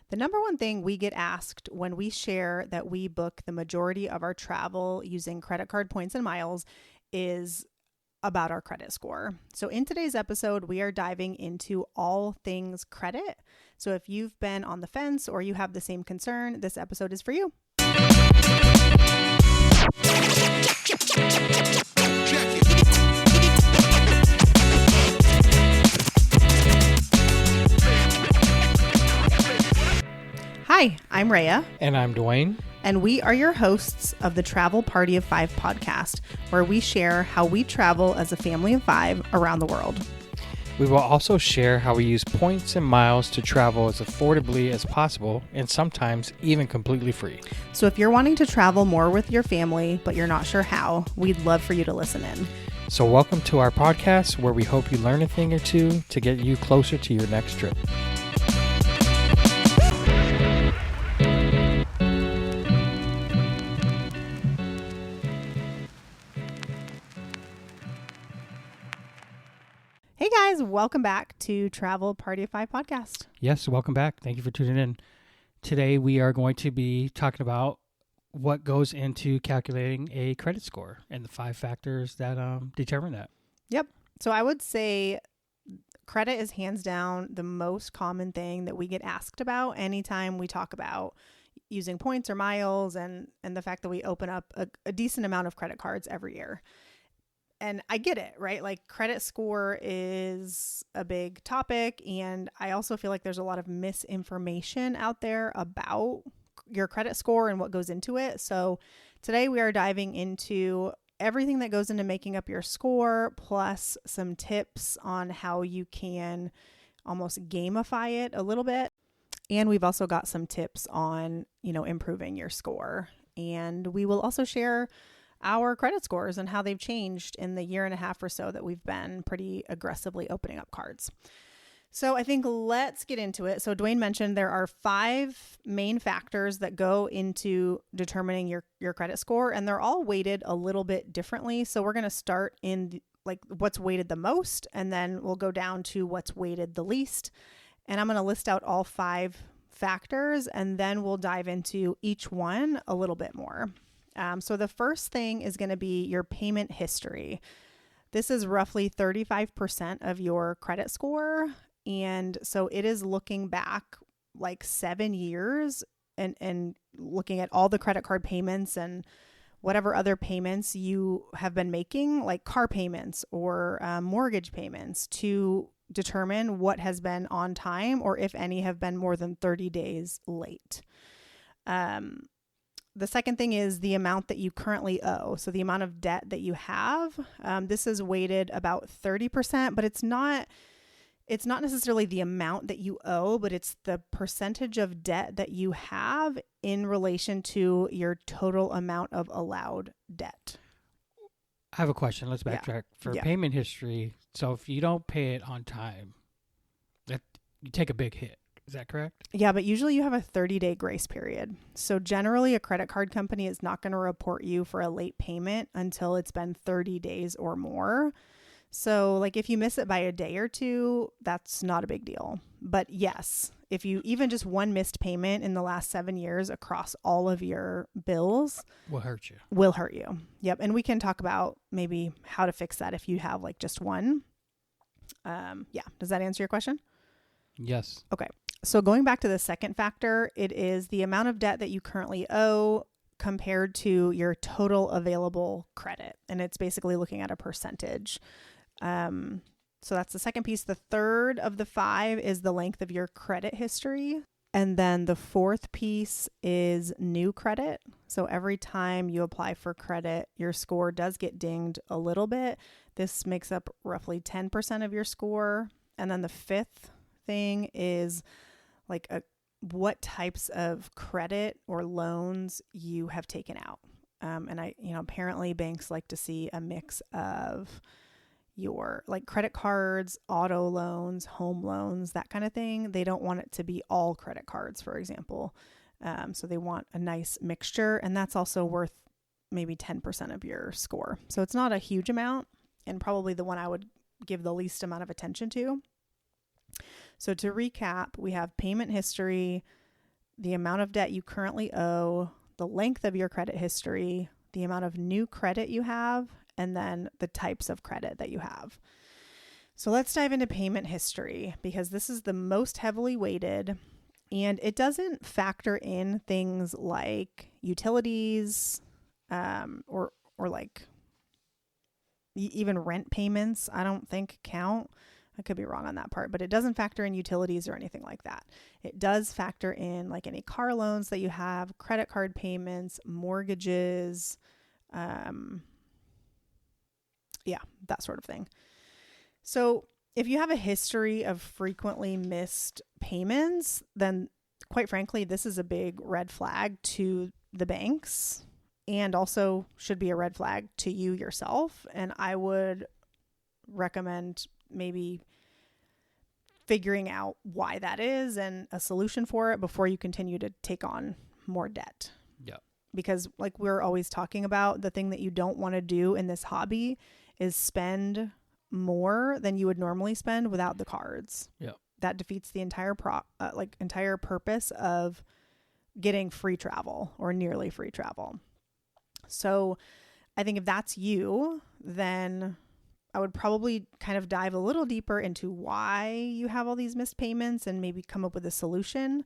The number one thing we get asked when we share that we book the majority of our travel using credit card points and miles is about our credit score. So in today's episode, we are diving into all things credit. So if you've been on the fence or you have the same concern, this episode is for you. Hi, I'm Rhea. And I'm Dwayne. And we are your hosts of the Travel Party of Five podcast, where we share how we travel as a family of five around the world. We will also share how we use points and miles to travel as affordably as possible and sometimes even completely free. So if you're wanting to travel more with your family, but you're not sure how, we'd love for you to listen in. So welcome to our podcast where we hope you learn a thing or two to get you closer to your next trip. Hey guys, welcome back to Travel Party of Five podcast. Yes, welcome back. Thank you for tuning in. Today we are going to be talking about what goes into calculating a credit score and the 5 factors that determine that. Yep. So I would say credit is hands down the most common thing that we get asked about anytime we talk about using points or miles and the fact that we open up a decent amount of credit cards every year. And I get it, right? Like credit score is a big topic. And I also feel like there's a lot of misinformation out there about your credit score and what goes into it. So today we are diving into everything that goes into making up your score, plus some tips on how you can almost gamify it a little bit. And we've also got some tips on, improving your score. And we will also share our credit scores and how they've changed in the year and a half or so that we've been pretty aggressively opening up cards. So I think let's get into it. So Dwayne mentioned there are 5 main factors that go into determining your credit score, and they're all weighted a little bit differently. So we're going to start in what's weighted the most, and then we'll go down to what's weighted the least. And I'm going to list out all 5 factors, and then we'll dive into each one a little bit more. So the first thing is going to be your payment history. This is roughly 35% of your credit score. And so it is looking back like 7 years and looking at all the credit card payments and whatever other payments you have been making, like car payments or mortgage payments, to determine what has been on time or if any have been more than 30 days late. The second thing is the amount that you currently owe. So the amount of debt that you have. This is weighted about 30%, but it's not necessarily the amount that you owe, but it's the percentage of debt that you have in relation to your total amount of allowed debt. I have a question. Let's backtrack. For payment history, so if you don't pay it on time, you take a big hit. Is that correct? Yeah, but usually you have a 30-day grace period. So generally a credit card company is not going to report you for a late payment until it's been 30 days or more. So like if you miss it by a day or two, that's not a big deal. But yes, if you even just one missed payment in the last 7 years across all of your bills will hurt you. Yep. And we can talk about maybe how to fix that if you have like just one. Does that answer your question? Yes. Okay. So going back to the second factor, it is the amount of debt that you currently owe compared to your total available credit. And it's basically looking at a percentage. So that's the second piece. The third of the 5 is the length of your credit history. And then the fourth piece is new credit. So every time you apply for credit, your score does get dinged a little bit. This makes up roughly 10% of your score. And then the fifth thing is what types of credit or loans you have taken out. Apparently banks like to see a mix of your credit cards, auto loans, home loans, that kind of thing. They don't want it to be all credit cards, for example. So they want a nice mixture, and that's also worth maybe 10% of your score. So it's not a huge amount, and probably the one I would give the least amount of attention to. So to recap, we have payment history, the amount of debt you currently owe, the length of your credit history, the amount of new credit you have, and then the types of credit that you have. So let's dive into payment history because this is the most heavily weighted, and it doesn't factor in things like utilities, or like even rent payments. I don't think count. I could be wrong on that part, but it doesn't factor in utilities or anything like that. It does factor in like any car loans that you have, credit card payments, mortgages, that sort of thing. So if you have a history of frequently missed payments, then quite frankly, this is a big red flag to the banks and also should be a red flag to you yourself. And I would recommend maybe figuring out why that is and a solution for it before you continue to take on more debt. Yeah. Because like we're always talking about, the thing that you don't want to do in this hobby is spend more than you would normally spend without the cards. Yeah. That defeats the entire entire purpose of getting free travel or nearly free travel. So I think if that's you, then I would probably kind of dive a little deeper into why you have all these missed payments and maybe come up with a solution.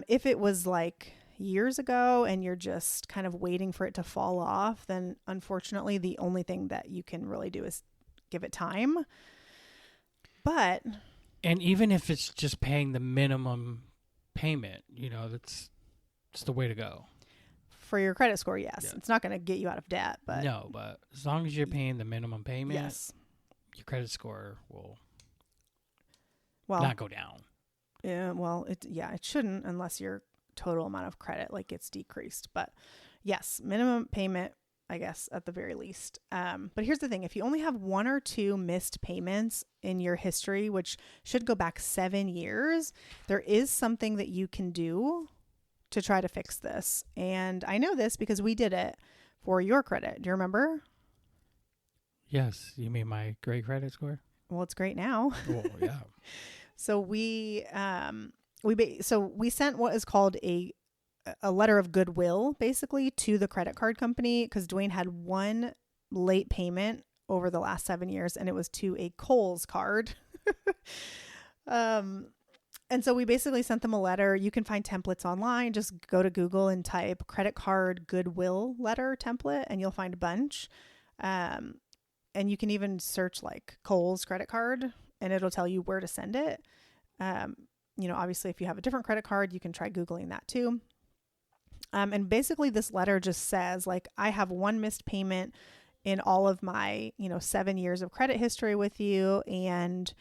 If it was like years ago and you're just kind of waiting for it to fall off, then unfortunately the only thing that you can really do is give it time. And even if it's just paying the minimum payment, that's the way to go. For your credit score, yes. Yeah. It's not going to get you out of debt, but no, but as long as you're paying the minimum payment, yes, your credit score will not go down. Yeah, well, it shouldn't unless your total amount of credit gets decreased. But yes, minimum payment, I guess, at the very least. But here's the thing. If you only have 1 or 2 missed payments in your history, which should go back 7 years, there is something that you can do to try to fix this. And I know this because we did it for your credit. Do you remember? Yes. You mean my great credit score? Well, it's great now. Well, yeah. So we sent what is called a letter of goodwill, basically, to the credit card company because Dwayne had one late payment over the last 7 years, and it was to a Kohl's card. And so we basically sent them a letter. You can find templates online. Just go to Google and type credit card goodwill letter template, and you'll find a bunch. And you can even search like Kohl's credit card, and it'll tell you where to send it. Obviously, if you have a different credit card, you can try Googling that too. And basically, this letter just says, I have one missed payment in all of my, 7 years of credit history with you, and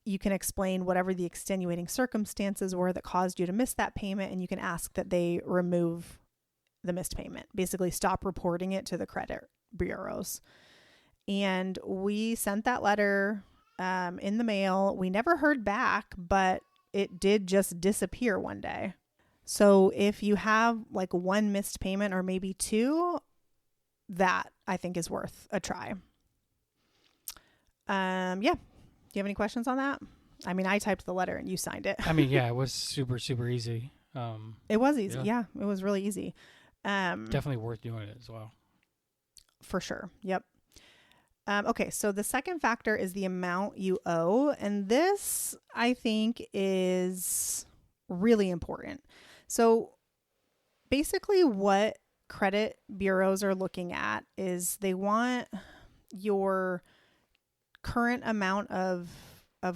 you can explain whatever the extenuating circumstances were that caused you to miss that payment, and you can ask that they remove the missed payment. Basically, stop reporting it to the credit bureaus. And we sent that letter in the mail. We never heard back, but it did just disappear one day. So if you have one missed payment or maybe 2, that I think is worth a try. Do you have any questions on that? I mean, I typed the letter and you signed it. I mean, yeah, it was super, super easy. It was easy. Yeah, it was really easy. Definitely worth doing it as well. For sure. Yep. Okay, so the second factor is the amount you owe. And this, I think, is really important. So basically what credit bureaus are looking at is they want your current amount of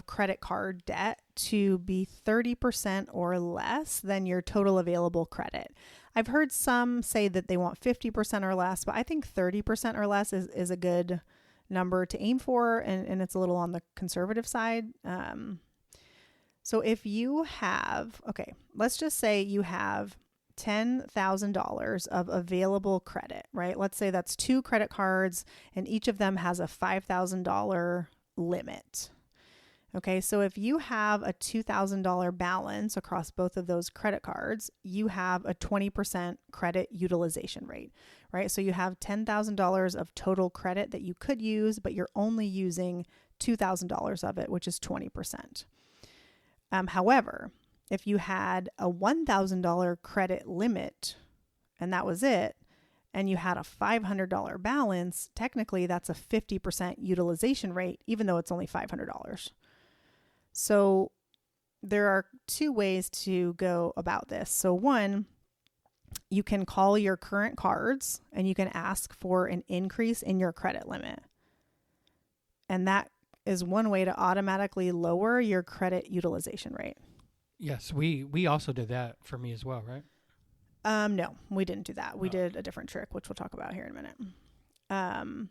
credit card debt to be 30% or less than your total available credit. I've heard some say that they want 50% or less, but I think 30% or less is a good number to aim for, and it's a little on the conservative side. So if you have, let's just say you have $10,000 of available credit, right? Let's say that's 2 credit cards and each of them has a $5,000 limit. Okay, so if you have a $2,000 balance across both of those credit cards, you have a 20% credit utilization rate, right? So you have $10,000 of total credit that you could use, but you're only using $2,000 of it, which is 20%. However, if you had a $1,000 credit limit and that was it, and you had a $500 balance, technically that's a 50% utilization rate, even though it's only $500. So there are two ways to go about this. So one, you can call your current cards and you can ask for an increase in your credit limit. And that is one way to automatically lower your credit utilization rate. Yes, we also did that for me as well, right? No, we didn't do that. We did a different trick, which we'll talk about here in a minute.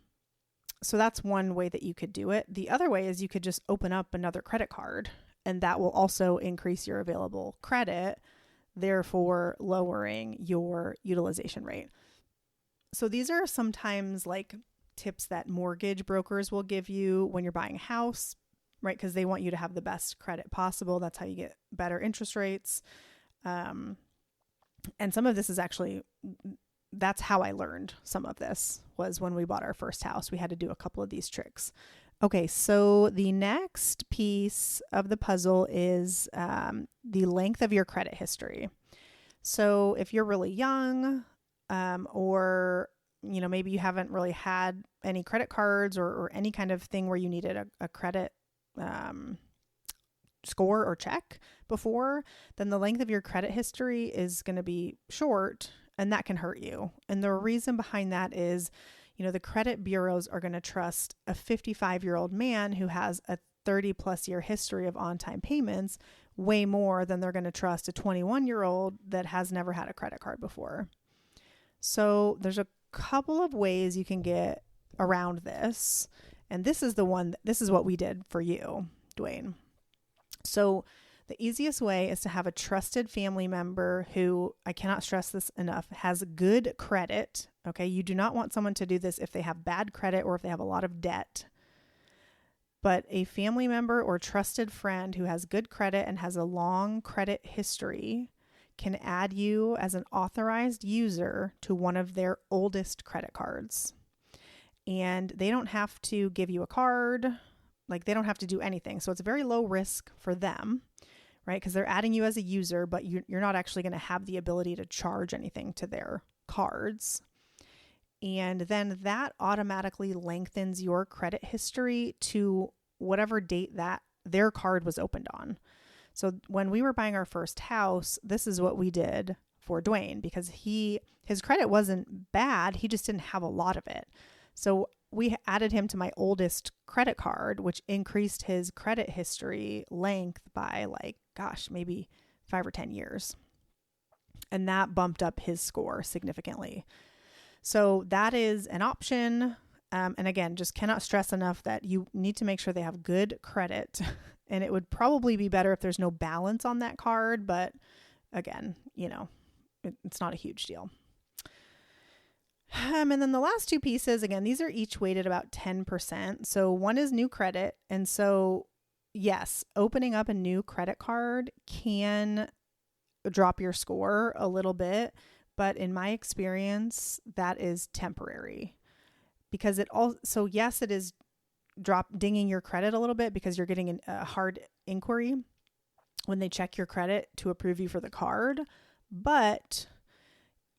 So that's one way that you could do it. The other way is you could just open up another credit card, and that will also increase your available credit, therefore lowering your utilization rate. So these are sometimes like tips that mortgage brokers will give you when you're buying a house, right? Because they want you to have the best credit possible. That's how you get better interest rates. And some of this is actually, that's how I learned some of this, was when we bought our first house. We had to do a couple of these tricks. Okay, so the next piece of the puzzle is the length of your credit history. So if you're really young, or maybe you haven't really had any credit cards or any kind of thing where you needed a credit score or check before, then the length of your credit history is going to be short, and that can hurt you. And the reason behind that is, the credit bureaus are going to trust a 55-year-old man who has a 30 plus year history of on-time payments way more than they're going to trust a 21-year-old that has never had a credit card before. So there's a couple of ways you can get around this. And this is what we did for you, Dwayne. So the easiest way is to have a trusted family member who, I cannot stress this enough, has good credit. Okay. You do not want someone to do this if they have bad credit or if they have a lot of debt. But a family member or trusted friend who has good credit and has a long credit history can add you as an authorized user to one of their oldest credit cards. And they don't have to give you a card. Like, they don't have to do anything. So it's very low risk for them, right? Because they're adding you as a user, but you're not actually going to have the ability to charge anything to their cards. And then that automatically lengthens your credit history to whatever date that their card was opened on. So when we were buying our first house, this is what we did for Dwayne, because his credit wasn't bad. He just didn't have a lot of it. So we added him to my oldest credit card, which increased his credit history length by maybe 5 or 10 years. And that bumped up his score significantly. So that is an option. And again, just cannot stress enough that you need to make sure they have good credit. And it would probably be better if there's no balance on that card. But again, it's not a huge deal. And then the last two pieces, again, these are each weighted about 10%. So one is new credit. And so, yes, opening up a new credit card can drop your score a little bit. But in my experience, that is temporary, because it is dinging your credit a little bit because you're getting a hard inquiry when they check your credit to approve you for the card. But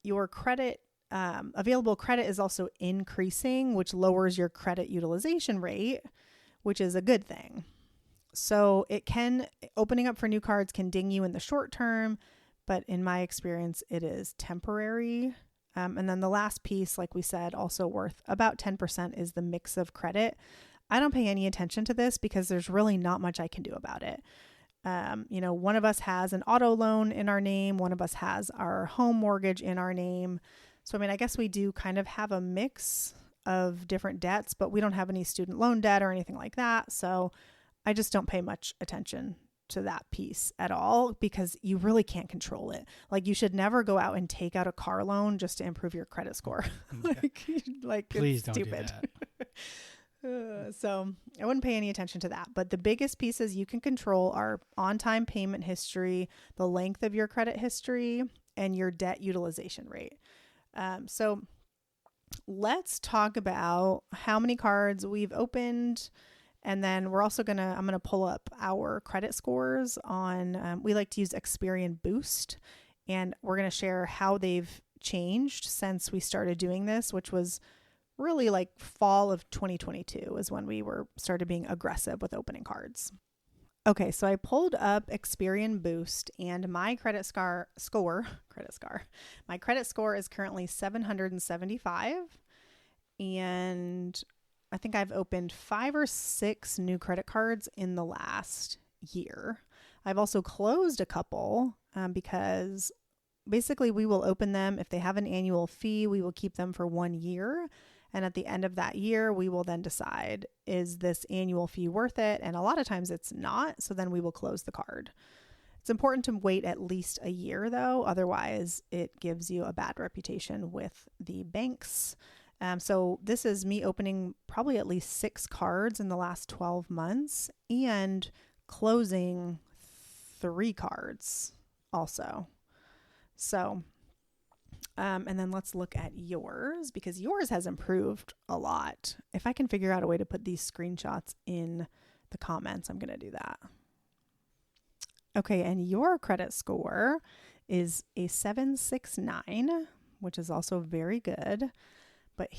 your credit available credit is also increasing, which lowers your credit utilization rate, which is a good thing. So opening up for new cards can ding you in the short term, but in my experience, it is temporary. And then the last piece, like we said, also worth about 10% is the mix of credit. I don't pay any attention to this because there's really not much I can do about it. One of us has an auto loan in our name. One of us has our home mortgage in our name. So, I guess we do kind of have a mix of different debts, but we don't have any student loan debt or anything like that. So I just don't pay much attention to that piece at all because you really can't control it. Like, you should never go out and take out a car loan just to improve your credit score. Please it's don't stupid. do that. So I wouldn't pay any attention to that. But the biggest pieces you can control are on-time payment history, the length of your credit history, and your debt utilization rate. So let's talk about how many cards we've opened And then I'm going to pull up our credit scores on, we like to use Experian Boost, and we're going to share how they've changed since we started doing this, which was really like fall of 2022 is when we started being aggressive with opening cards. Okay, so I pulled up Experian Boost, and my credit score is currently 775, and I think I've opened 5 or 6 new credit cards in the last year. I've also closed a couple because basically we will open them. If they have an annual fee, we will keep them for 1 year. And at the end of that year, we will then decide, is this annual fee worth it? And a lot of times it's not. So then we will close the card. It's important to wait at least a year, though. Otherwise, it gives you a bad reputation with the banks. So this is me opening probably at least 6 cards in the last 12 months and closing 3 cards also. So, and then let's look at yours, because yours has improved a lot. If I can figure out a way to put these screenshots in the comments, I'm going to do that. Okay, and your credit score is a 769, which is also very good. But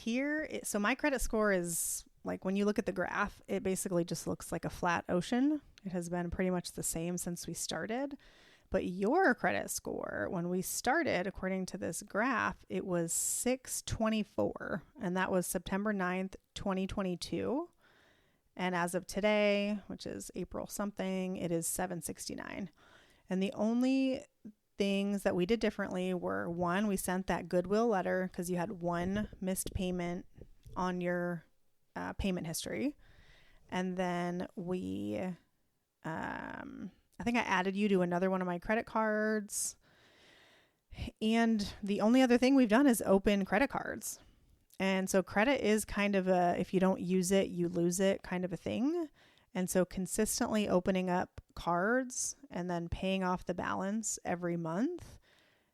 so my credit score is like, when you look at the graph, it basically just looks like a flat ocean. It has been pretty much the same since we started. But your credit score, when we started, according to this graph, it was 624, and that was September 9th, 2022. And as of today, which is April something, it is 769. And the only things that we did differently were, 1, we sent that goodwill letter because you had 1 missed payment on your payment history. And then I think I added you to another one of my credit cards. And the only other thing we've done is open credit cards. And so credit is kind of if you don't use it, you lose it kind of a thing. And so consistently opening up cards and then paying off the balance every month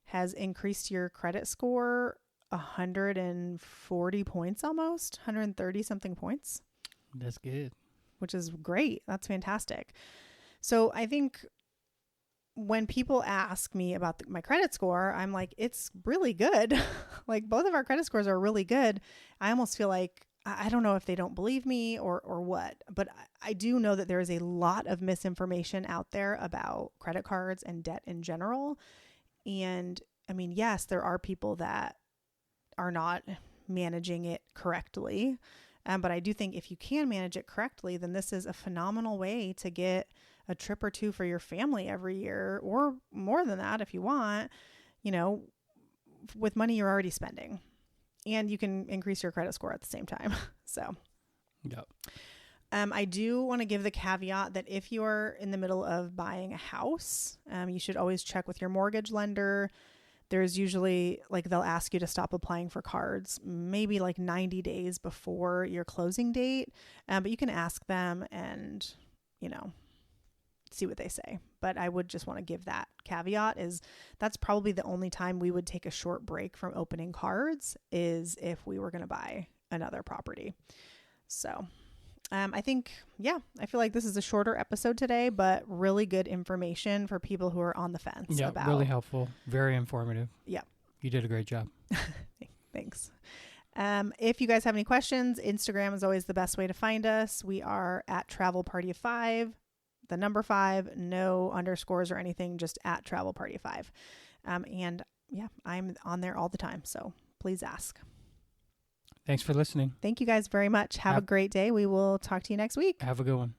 has increased your credit score 140 points almost, 130 something points. That's good. Which is great. That's fantastic. So I think when people ask me about my credit score, I'm like, it's really good. Like, both of our credit scores are really good. I almost feel like, I don't know if they don't believe me or what, but I do know that there is a lot of misinformation out there about credit cards and debt in general. And I mean, yes, there are people that are not managing it correctly. But I do think if you can manage it correctly, then this is a phenomenal way to get a trip or 2 for your family every year, or more than that if you want, with money you're already spending. And you can increase your credit score at the same time. So, yep. I do want to give the caveat that if you're in the middle of buying a house, you should always check with your mortgage lender. There's usually, they'll ask you to stop applying for cards maybe 90 days before your closing date. But you can ask them and, see what they say. But I would just want to give that caveat, is that's probably the only time we would take a short break from opening cards, is if we were going to buy another property. So I think, I feel like this is a shorter episode today, but really good information for people who are on the fence. Yeah, really helpful. Very informative. Yeah. You did a great job. Thanks. If you guys have any questions, Instagram is always the best way to find us. We are at Travel Party of 5, the number 5, no underscores or anything, just at Travel Party of 5. And I'm on there all the time. So please ask. Thanks for listening. Thank you guys very much. Have a great day. We will talk to you next week. Have a good one.